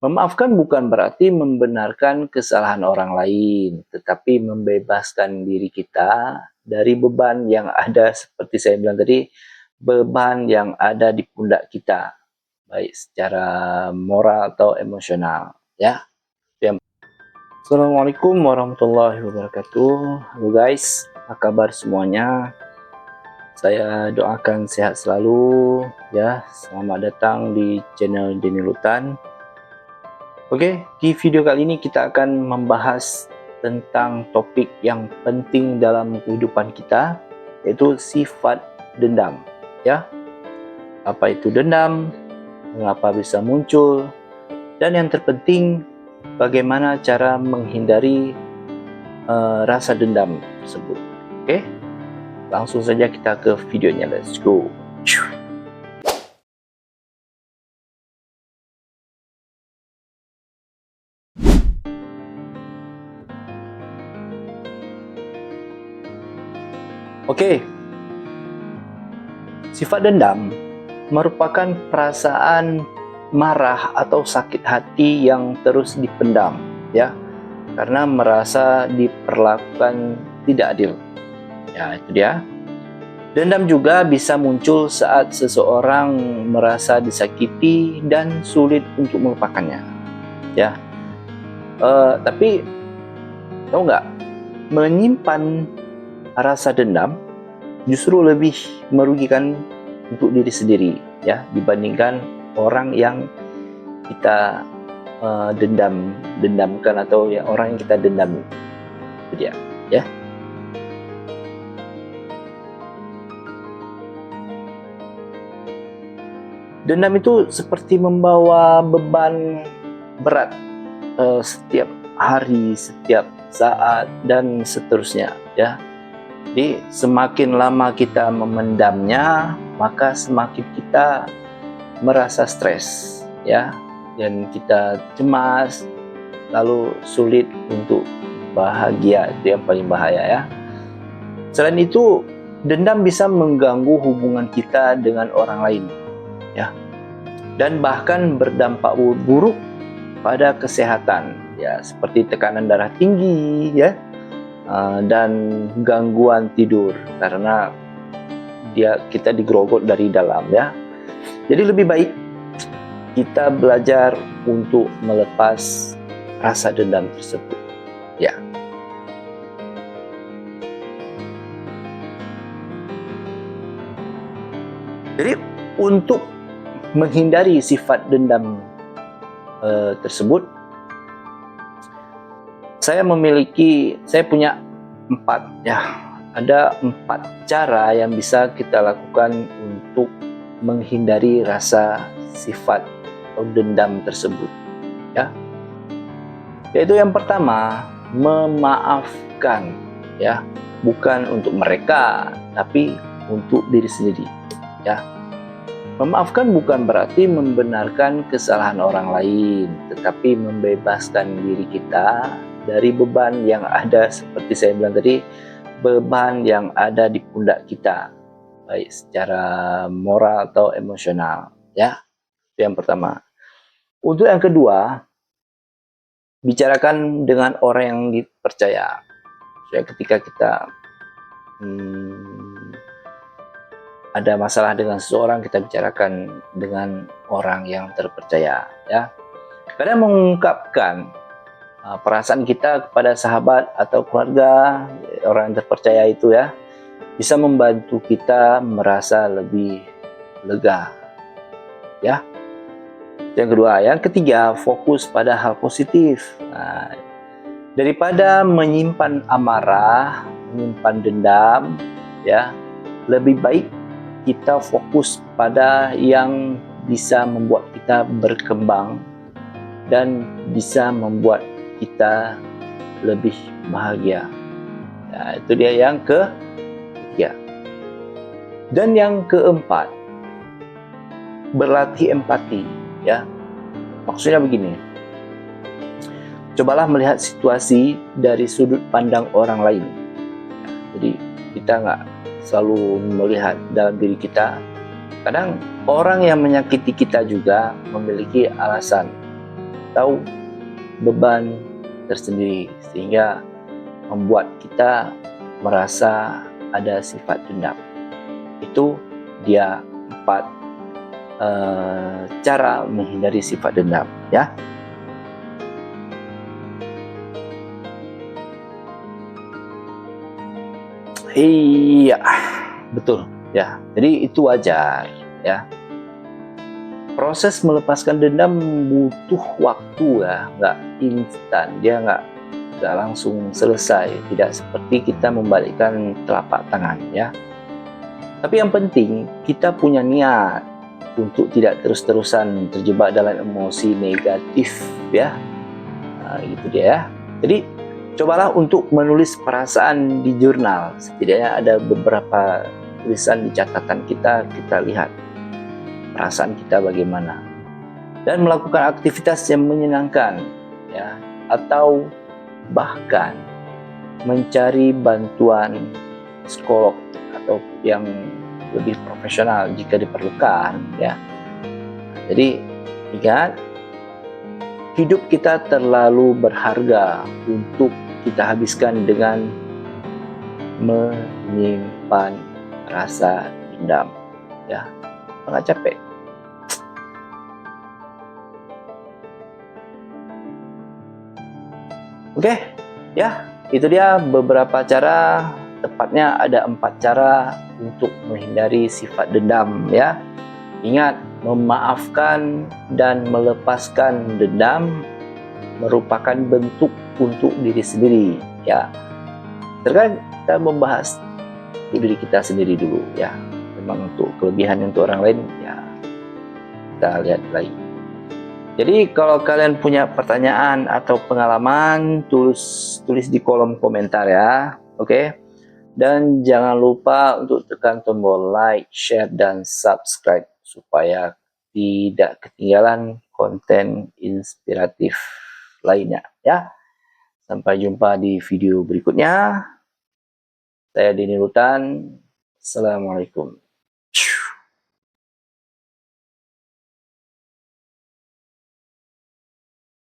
Memaafkan bukan berarti membenarkan kesalahan orang lain, tetapi membebaskan diri kita dari beban yang ada, seperti saya bilang tadi, beban yang ada di pundak kita, baik secara moral atau emosional. Ya. Assalamualaikum warahmatullahi wabarakatuh. Halo guys, apa kabar semuanya? Saya doakan sehat selalu ya. Selamat datang di channel Denny Lutan. Oke, di video kali ini kita akan membahas tentang topik yang penting dalam kehidupan kita, yaitu sifat dendam. Ya, apa itu dendam? Mengapa bisa muncul? Dan yang terpenting, bagaimana cara menghindari rasa dendam tersebut. Oke, langsung saja kita ke videonya. Let's go. Oke, sifat dendam merupakan perasaan marah atau sakit hati yang terus dipendam, ya, karena merasa diperlakukan tidak adil. Ya, itu dia. Dendam juga bisa muncul saat seseorang merasa disakiti dan sulit untuk melupakannya. Ya, tapi tahu nggak, menyimpan rasa dendam justru lebih merugikan untuk diri sendiri, ya, dibandingkan orang yang kita dendamkan atau ya orang yang kita dendam. Itu dia, ya. Dendam itu seperti membawa beban berat setiap hari, setiap saat, dan seterusnya, ya. Jadi semakin lama kita memendamnya, maka semakin kita merasa stres, ya, dan kita cemas, lalu sulit untuk bahagia. Itu yang paling bahaya, ya. Selain itu, dendam bisa mengganggu hubungan kita dengan orang lain, ya, dan bahkan berdampak buruk pada kesehatan, ya, seperti tekanan darah tinggi, ya, dan gangguan tidur karena kita digerogot dari dalam, ya. Jadi lebih baik kita belajar untuk melepas rasa dendam tersebut, ya. Jadi untuk menghindari sifat dendam tersebut, saya punya 4, ya. Ada 4 cara yang bisa kita lakukan untuk menghindari rasa sifat atau dendam tersebut, ya. Yaitu yang pertama, memaafkan, ya. Bukan untuk mereka, tapi untuk diri sendiri, ya. Memaafkan bukan berarti membenarkan kesalahan orang lain, tetapi membebaskan diri kita dari beban yang ada, seperti saya bilang tadi, beban yang ada di pundak kita, baik secara moral atau emosional, ya. Itu yang pertama. Untuk yang kedua, bicarakan dengan orang yang dipercaya. Jadi ketika kita ada masalah dengan seseorang, kita bicarakan dengan orang yang terpercaya, ya. Kadang mengungkapkan perasaan kita kepada sahabat atau keluarga, orang yang terpercaya itu, ya, bisa membantu kita merasa lebih lega, ya. Yang kedua. Yang ketiga, fokus pada hal positif. Daripada menyimpan amarah, menyimpan dendam, ya, lebih baik kita fokus pada yang bisa membuat kita berkembang dan bisa membuat kita lebih bahagia. Nah, itu dia yang ketiga. Dan yang keempat, berlatih empati, ya. Maksudnya begini, cobalah melihat situasi dari sudut pandang orang lain. Jadi kita nggak selalu melihat dalam diri kita. Kadang orang yang menyakiti kita juga memiliki alasan, atau beban tersendiri, sehingga membuat kita merasa ada sifat dendam. Itu dia 4 cara menghindari sifat dendam, ya. Iya, betul, ya. Jadi itu wajar, ya. Proses melepaskan dendam butuh waktu, ya, nggak instan. Dia nggak langsung selesai, tidak seperti kita membalikkan telapak tangan, ya. Tapi yang penting kita punya niat untuk tidak terus-terusan terjebak dalam emosi negatif, ya. Nah, itu dia, ya. Jadi cobalah untuk menulis perasaan di jurnal. Setidaknya ada beberapa tulisan di catatan kita lihat perasaan kita bagaimana, dan melakukan aktivitas yang menyenangkan, ya, atau bahkan mencari bantuan psikolog atau yang lebih profesional jika diperlukan, ya. Jadi ingat, hidup kita terlalu berharga untuk kita habiskan dengan menyimpan rasa dendam, ya. Nggak capek. Oke, ya, itu dia beberapa cara, tepatnya ada 4 cara untuk menghindari sifat dendam, ya. Ingat, memaafkan dan melepaskan dendam merupakan bentuk untuk diri sendiri, ya. Sekarang kita membahas untuk diri kita sendiri dulu, ya. Memang untuk kelebihan untuk orang lain, ya, kita lihat lagi. Jadi kalau kalian punya pertanyaan atau pengalaman, tulis di kolom komentar, ya. Oke. Dan jangan lupa untuk tekan tombol like, share, dan subscribe supaya tidak ketinggalan konten inspiratif lainnya, ya. Sampai jumpa di video berikutnya. Saya Denny Rutan. Assalamualaikum.